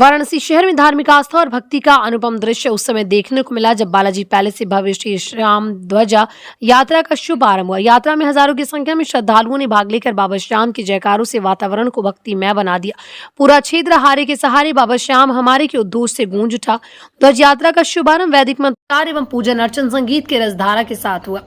वाराणसी शहर में धार्मिक आस्था और भक्ति का अनुपम दृश्य उस समय देखने को मिला जब बालाजी पैलेस से भव्य श्री श्याम ध्वजा यात्रा का शुभारंभ हुआ। यात्रा में हजारों की संख्या में श्रद्धालुओं ने भाग लेकर बाबा श्याम के जयकारों से वातावरण को भक्तिमय बना दिया। पूरा क्षेत्र हारे के सहारे बाबा श्याम हमारे के उद्घोष से गूंज उठा। ध्वज यात्रा का शुभारंभ वैदिक मंत्र एवं पूजन अर्चन संगीत के रसधारा के साथ हुआ।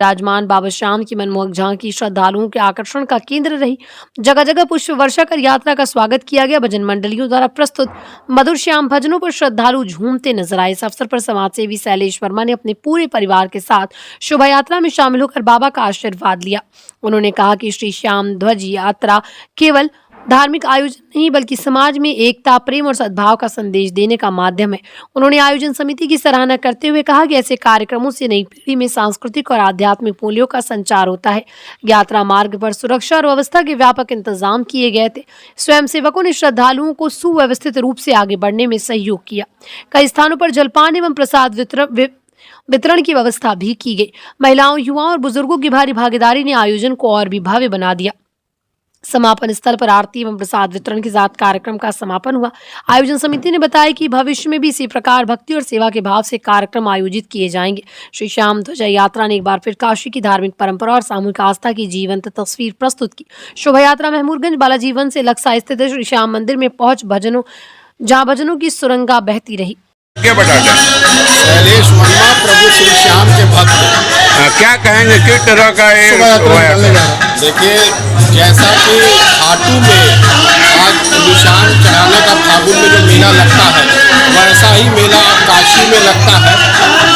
विराजमान बाबा श्याम की मनमोहक झांकी श्रद्धालुओं के आकर्षण का केंद्र रही। जगह जगह पुष्प वर्षा कर यात्रा का स्वागत किया गया। भजन मंडलियों द्वारा प्रस्तुत मधुर श्याम भजनों पर श्रद्धालु झूमते नजर आए। इस अवसर पर समाजसेवी शैलेश वर्मा ने अपने पूरे परिवार के साथ शोभा यात्रा में शामिल होकर बाबा का आशीर्वाद लिया। उन्होंने कहा कि श्री श्याम ध्वज यात्रा केवल धार्मिक आयोजन नहीं बल्कि समाज में एकता, प्रेम और सद्भाव का संदेश देने का माध्यम है। उन्होंने आयोजन समिति की सराहना करते हुए कहा कि ऐसे कार्यक्रमों से नई पीढ़ी में सांस्कृतिक और आध्यात्मिक मूल्यों का संचार होता है। यात्रा मार्ग पर सुरक्षा और व्यवस्था के व्यापक इंतजाम किए गए थे। स्वयंसेवकों ने श्रद्धालुओं को सुव्यवस्थित रूप से आगे बढ़ने में सहयोग किया। कई स्थानों पर जलपान एवं प्रसाद वितरण की व्यवस्था भी की गई। महिलाओं, युवाओं और बुजुर्गों की भारी भागीदारी ने आयोजन को और भी भव्य बना दिया। समापन स्थल पर आरती एवं प्रसाद वितरण के साथ कार्यक्रम का समापन हुआ। आयोजन समिति ने बताया कि भविष्य में भी इसी प्रकार भक्ति और सेवा के भाव से कार्यक्रम आयोजित किए जाएंगे। श्री श्याम ध्वजा यात्रा ने एक बार फिर काशी की धार्मिक परंपरा और सामूहिक आस्था की जीवंत तस्वीर प्रस्तुत की। शोभा यात्रा महमूदगंज बालाजी वन से लक्सा स्थित श्री श्याम मंदिर में पहुंच जहाँ भजनों की सुरंगा बहती रही। शैलेश वर्मा प्रभु श्री श्याम के भक्त क्या कहेंगे, किस तरह का देखिए, जैसा कि खाटू में आज निशान चढ़ाने का फागुन में जो मेला लगता है वैसा ही मेला काशी में लगता है,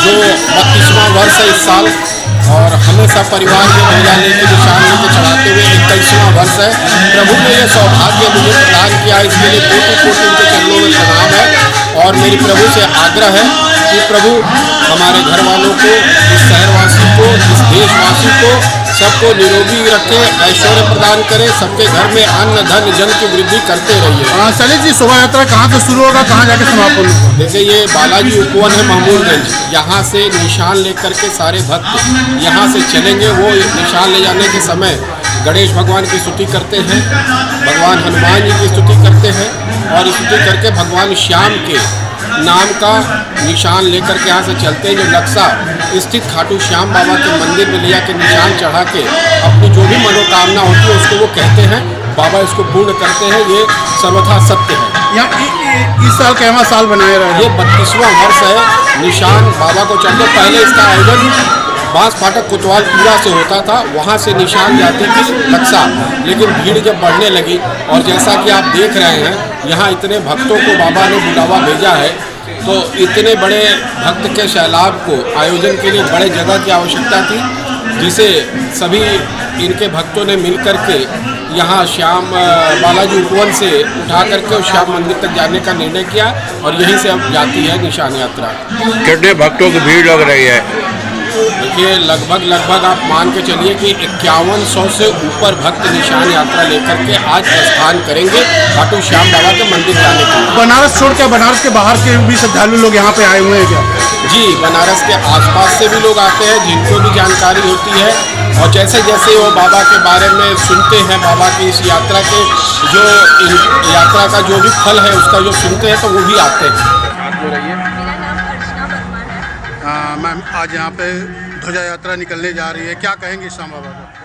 जो 32वां वर्ष है इस साल। और हमेशा परिवार में मेला लेके निशान लेके चढ़ाते हुए 21वां वर्ष है। प्रभु ने यह सौभाग्य मुझे प्रदान किया, इसके लिए कोटि कोटि उनके चरणों में प्रणाम है। और मेरी प्रभु से आग्रह है कि प्रभु हमारे घर वालों को, इस शहरवासी को, इस देशवासी को, सबको निरोगी रखे, ऐश्वर्य प्रदान करें, सबके घर में अन्न धन जन की वृद्धि करते रहिए। शैलेश जी, शोभा यात्रा कहाँ से शुरू होगा, कहाँ जाके समापन होगा? देखिए, ये बालाजी उपवन है महमूदगंज, यहाँ से निशान लेकर के सारे भक्त यहाँ से चलेंगे। वो निशान ले जाने के समय गणेश भगवान की स्तुति करते हैं, भगवान हनुमान जी की स्तुति करते हैं और स्तुति करके भगवान श्याम के नाम का निशान लेकर के यहाँ से चलते हैं। जो लक्सा स्थित खाटू श्याम बाबा के मंदिर में ले जाकर निशान चढ़ा के अपनी जो भी मनोकामना होती है उसको वो कहते हैं, बाबा इसको पूर्ण करते हैं। ये सर्वथा सत्य है। यहाँ इस साल कैवा साल बनाए रहे? ये 32वां वर्ष है निशान बाबा को चढ़ते। पहले इसका आयोजन बांस फाटक कोतवालपुरा से होता था, वहाँ से निशान जाती थी लक्सा, लेकिन भीड़ जब बढ़ने लगी और जैसा कि आप देख रहे हैं यहाँ इतने भक्तों को बाबा ने बुलावा भेजा है, तो इतने बड़े भक्त के सैलाब को आयोजन के लिए बड़े जगह की आवश्यकता थी, जिसे सभी इनके भक्तों ने मिल कर के यहाँ श्याम बालाजी उपवन से उठा करके और श्याम मंदिर तक जाने का निर्णय किया और यहीं से अब जाती है निशान यात्रा। कितने भक्तों की भीड़ लग रही है? देखिए, लगभग आप मान के चलिए कि 5100 से ऊपर भक्त निशान यात्रा लेकर के आज प्रस्थान करेंगे खाटू श्याम बाबा के मंदिर जाने के लिए। बनारस छोड़ के, बनारस के बाहर के भी श्रद्धालु लोग यहाँ पे आए हुए हैं क्या? जी, बनारस के आसपास से भी लोग आते हैं जिनको भी जानकारी होती है और जैसे जैसे वो बाबा के बारे में सुनते हैं, बाबा की इस यात्रा के जो यात्रा का जो भी फल है उसका जो सुनते हैं तो वो भी आते हैं। मैम, आज यहाँ पे ध्वजा यात्रा निकलने जा रही है, क्या कहेंगे श्याम बाबा को?